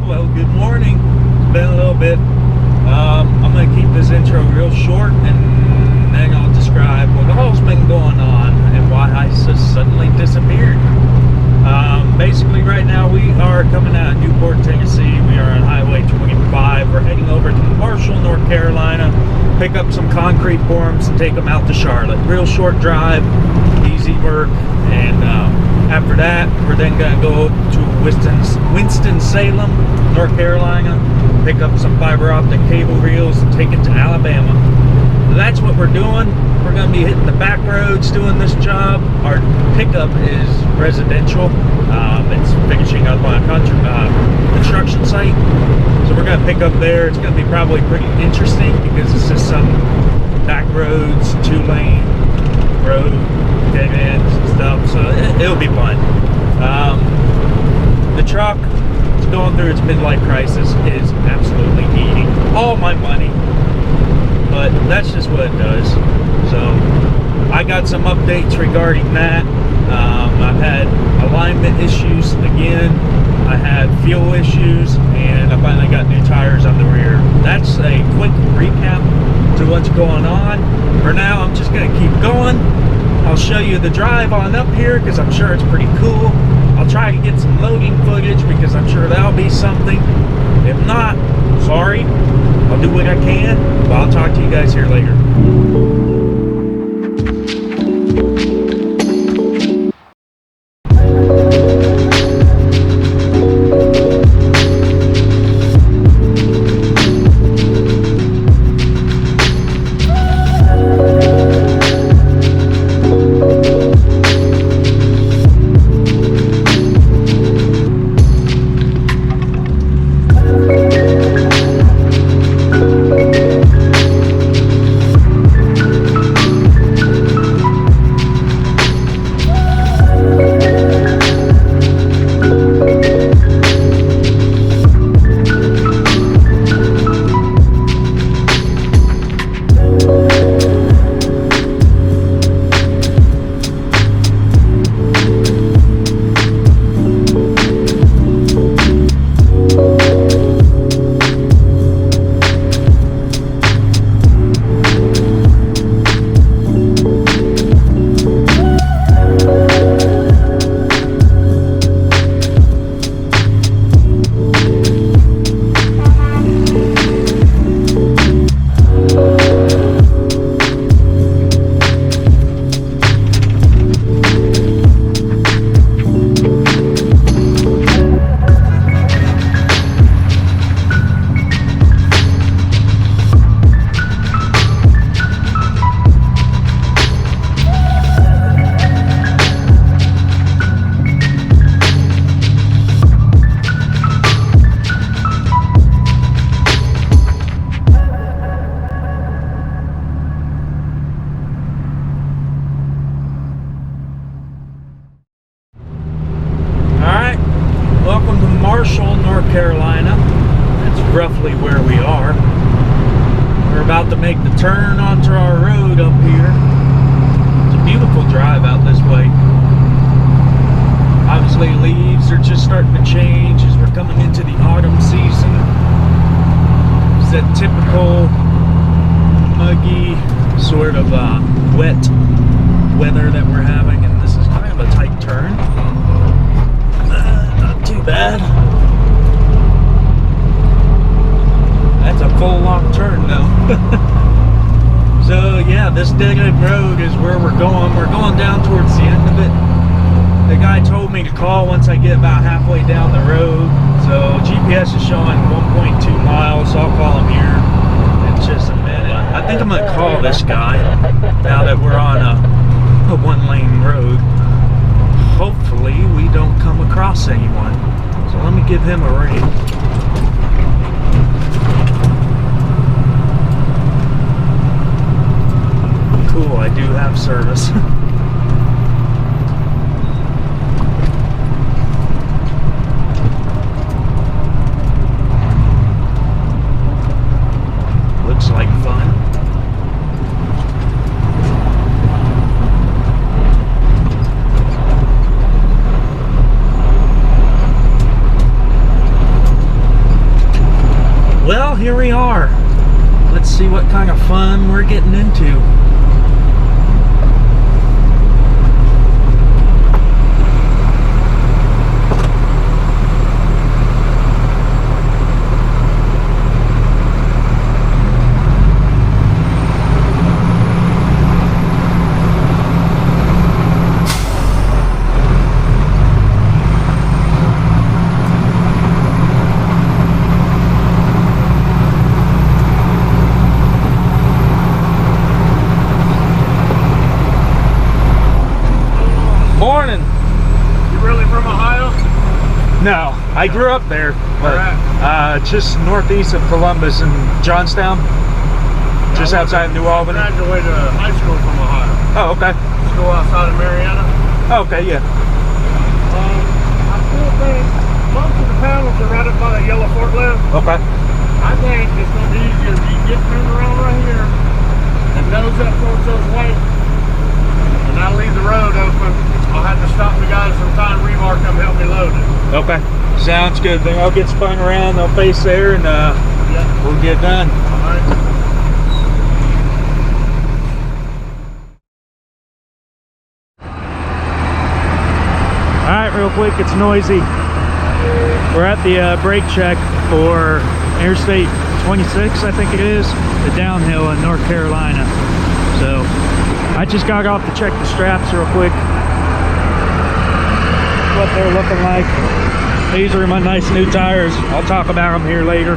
Well, good morning. It's been a little bit. I'm going to keep this intro real short, and then I'll describe what all's been going on and why I just suddenly disappeared. Basically, right now we are coming out of Newport, Tennessee. We are on Highway 25. We're heading over to Marshall, North Carolina, pick up some concrete forms and take them out to Charlotte. Real short drive, easy work, and after that, we're then going to go to Winston-Salem, North Carolina, pick up some fiber optic cable reels and take it to Alabama. So that's what we're doing. We're going to be hitting the back roads doing this job. Our pickup is residential. It's finishing up on a construction site. So we're going to pick up there. It's going to be probably pretty interesting because it's just some back roads, 2-lane road, dead ends and stuff. So it'll be fun. The truck is going through its midlife crisis. It is absolutely eating all my money. But that's just what it does. So I got some updates regarding that. I've had alignment issues again. I had fuel issues, and I finally got new tires on the rear. That's a quick recap to what's going on. For now, I'm just going to keep going. I'll show you the drive on up here because I'm sure it's pretty cool. I'll try to get some loading footage because I'm sure that'll be something. If not, sorry. I'll do what I can, but I'll talk to you guys here later. Marshall, North Carolina. That's roughly where we are. We're about to make the turn onto our road up here. It's a beautiful drive out this way. Obviously, leaves are just starting to change as we're coming into the autumn season. It's that typical muggy sort of wet weather that we're having, and this is kind of a tight turn. Not too bad. That's a full long turn though. So yeah, this dead end road is where we're going. We're going down towards the end of it. The guy told me to call once I get about halfway down the road. So GPS is showing 1.2 miles, so I'll call him here in just a minute. I think I'm gonna call this guy now that we're on a one-lane road. Hopefully we don't come across anyone. So let me give him a ring. Cool, I do have service. Looks like fun. here we are. Let's see what kind of fun we're getting into. Morning. You really from Ohio? No, I grew up there, but just northeast of Columbus and Johnstown, just outside of New Albany. I graduated high school from Ohio. Oh, okay. School outside of Marietta. Oh, okay, yeah. I still think most of the panels are right up by that yellow forklift. Okay. I think it's going to be easier if you get turned around right here and nose up towards those white, and I leave the road open. I'll have to stop the guys from time remark come help me load it. Okay. Sounds good. Then I'll get spun around, they'll face there, and Yeah. we'll get done. All right. Alright, real quick, it's noisy. We're at the brake check for Interstate 26, I think it is, the downhill in North Carolina. So, I just got off to check the straps real quick. What they're looking like. These are my nice new tires. I'll talk about them here later.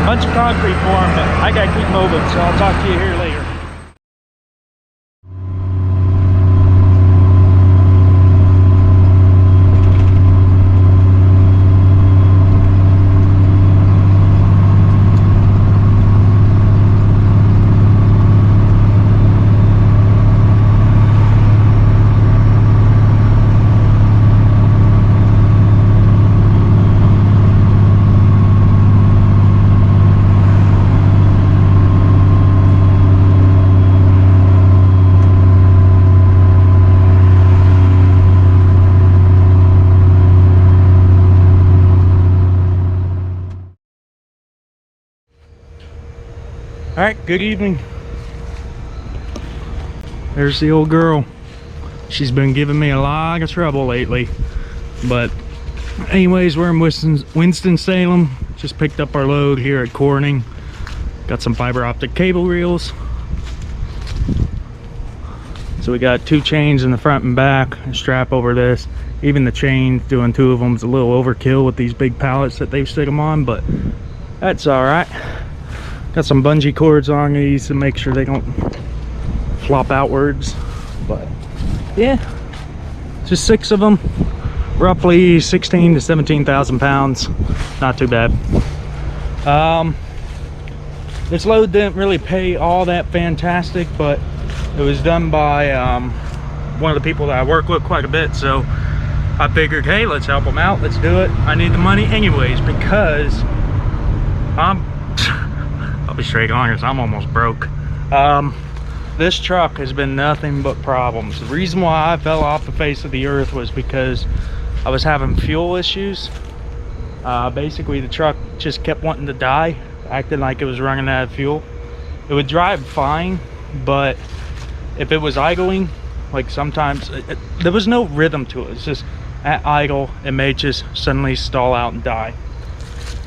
Bunch of concrete for them, but I gotta keep moving, so I'll talk to you here later. All right, good evening. There's the old girl. She's been giving me a lot of trouble lately. But anyways, we're in Winston-Salem. Just picked up our load here at Corning. Got some fiber optic cable reels. So we got 2 chains in the front and back, a strap over this. Even the chains, doing 2 of them is a little overkill with these big pallets that they've stick them on, but that's all right. Got some bungee cords on these to make sure they don't flop outwards. But yeah, just 6 of them, roughly 16 to 17,000 pounds. Not too bad. This load didn't really pay all that fantastic, but it was done by one of the people that I work with quite a bit, so I figured, hey, let's help them out, let's do it. I need the money anyways, because I'll be straight honest, I'm almost broke. This truck has been nothing but problems. The reason why I fell off the face of the earth was because I was having fuel issues. Basically the truck just kept wanting to die, acting like it was running out of fuel. It would drive fine, but if it was idling, like sometimes there was no rhythm to it. It's just at idle, it may just suddenly stall out and die.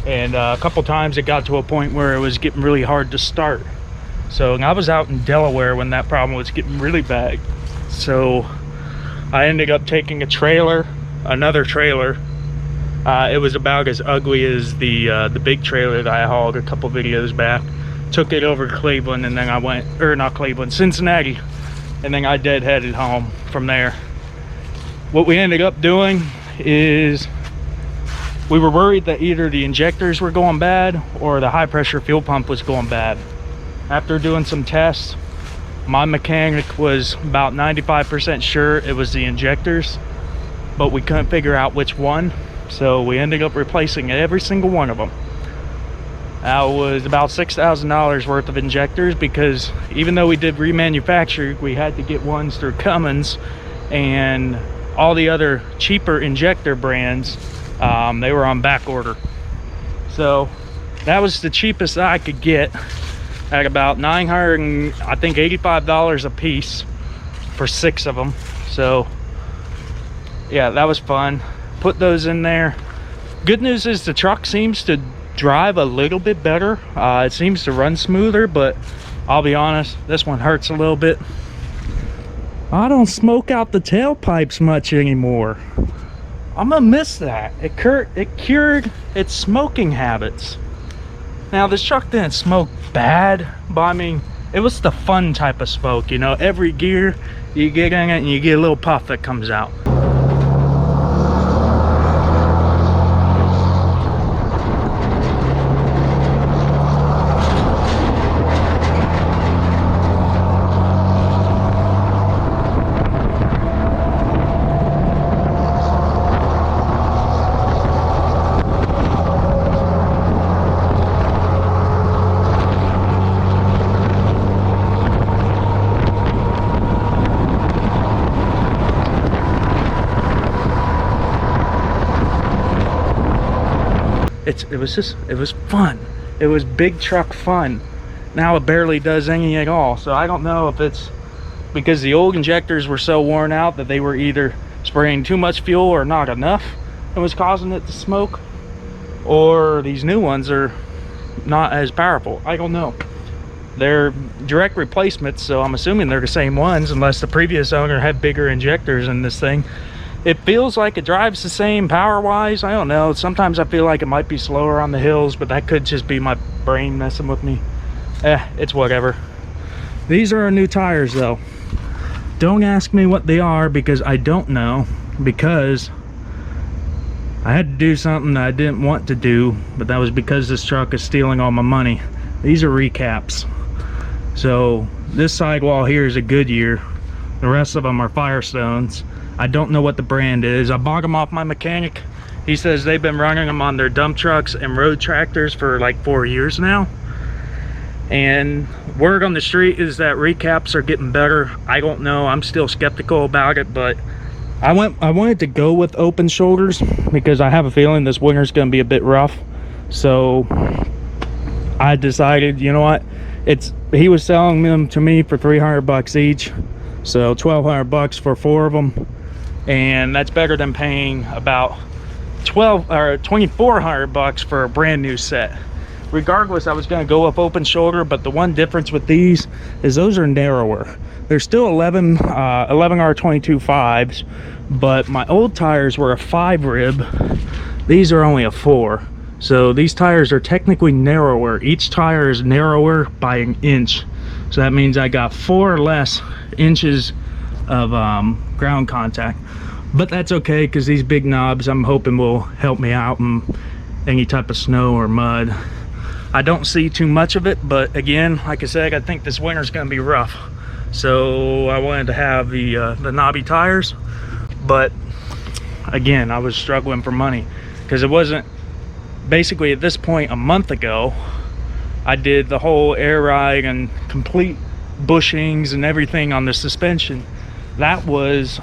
And a couple times it got to a point where it was getting really hard to start. So I was out in Delaware when that problem was getting really bad. So I ended up taking a trailer, another trailer. It was about as ugly as the big trailer that I hauled a couple videos back. Took it over to Cleveland, and then I went, or not Cleveland, Cincinnati, and then I deadheaded home from there. What we ended up doing is we were worried that either the injectors were going bad or the high pressure fuel pump was going bad. After doing some tests, my mechanic was about 95% sure it was the injectors, but we couldn't figure out which one, so we ended up replacing every single one of them. That was about $6,000 worth of injectors, because even though we did remanufacture, we had to get ones through Cummins, and all the other cheaper injector brands, they were on back order. So That was the cheapest I could get at about $985 a piece for 6 of them. So yeah, that was fun. Put those in there. Good news is the truck seems to drive a little bit better. It seems to run smoother, but I'll be honest, this one hurts a little bit. I don't smoke out the tailpipes much anymore. I'm gonna miss that. It cured its smoking habits. Now this truck didn't smoke bad, but I mean, it was the fun type of smoke, you know. Every gear you get in it and you get a little puff that comes out. It was fun. It was big truck fun. Now it barely does any at all. So I don't know if it's because the old injectors were so worn out that they were either spraying too much fuel or not enough and was causing it to smoke, or these new ones are not as powerful. I don't know. They're direct replacements, so I'm assuming they're the same ones, unless the previous owner had bigger injectors in this thing. It feels like it drives the same power-wise. I don't know. Sometimes I feel like it might be slower on the hills, but that could just be my brain messing with me. It's whatever. These are our new tires, though. Don't ask me what they are, because I don't know, because I had to do something that I didn't want to do, but that was because this truck is stealing all my money. These are recaps. So this sidewall here is a Goodyear. The rest of them are Firestones. I don't know what the brand is. I bought them off my mechanic. He says they've been running them on their dump trucks and road tractors for like 4 years now. And word on the street is that recaps are getting better. I don't know. I'm still skeptical about it, but I wanted to go with open shoulders because I have a feeling this winter's going to be a bit rough. So I decided, you know what? He was selling them to me for $300 each. So $1,200 for 4 of them. And that's better than paying about $2,400 for a brand new set. Regardless, I was going to go up open shoulder, but the one difference with these is those are narrower. They're still 11 R22 5s, but my old tires were a 5 rib. These are only a 4. So these tires are technically narrower. Each tire is narrower by an inch. So that means I got 4 less inches of ground contact. But that's okay, because these big knobs I'm hoping will help me out in any type of snow or mud. I don't see too much of it, but again, like I said, I think this winter's going to be rough. So I wanted to have the knobby tires. But again, I was struggling for money because it wasn't, basically at this point a month ago, I did the whole air ride and complete bushings and everything on the suspension. That was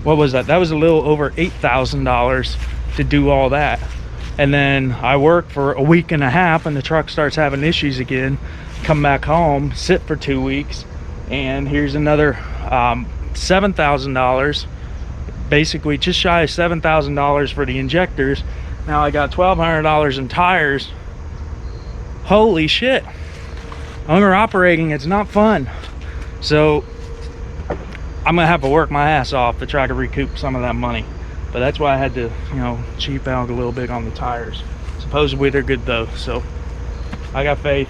what was that? That was a little over $8,000 to do all that. And then I work for a week and a half and the truck starts having issues again. Come back home, sit for 2 weeks, and here's another $7,000, basically just shy of $7,000 for the injectors. Now I got $1,200 in tires. Holy shit. Owner operating, it's not fun. So I'm gonna have to work my ass off to try to recoup some of that money. But that's why I had to, you know, cheap out a little bit on the tires. Supposedly they're good though, so I got faith.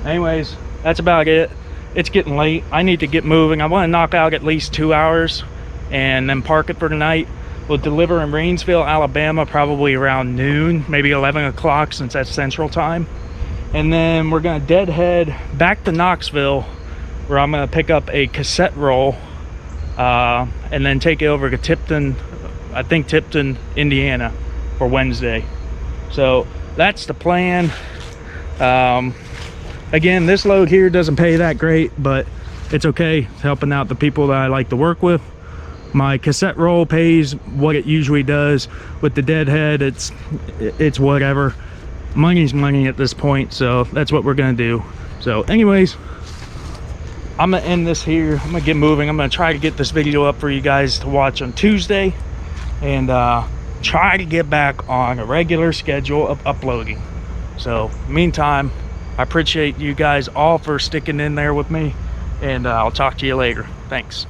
Anyways, that's about it. It's getting late. I need to get moving. I want to knock out at least 2 hours and then park it for the night. We'll deliver in Rainsville, Alabama, probably around noon, maybe 11 o'clock since that's Central Time. And then we're gonna deadhead back to Knoxville, where I'm gonna pick up a cassette roll and then take it over to Tipton, I think Tipton, Indiana for Wednesday. So that's the plan. Again, this load here doesn't pay that great, but it's okay. It's helping out the people that I like to work with. My cassette roll pays what it usually does. With the deadhead, it's whatever. Money's money at this point, so that's what we're gonna do. So anyways, I'm gonna end this here. I'm gonna get moving. I'm gonna try to get this video up for you guys to watch on Tuesday, and try to get back on a regular schedule of uploading. So meantime, I appreciate you guys all for sticking in there with me, and I'll talk to you later. Thanks.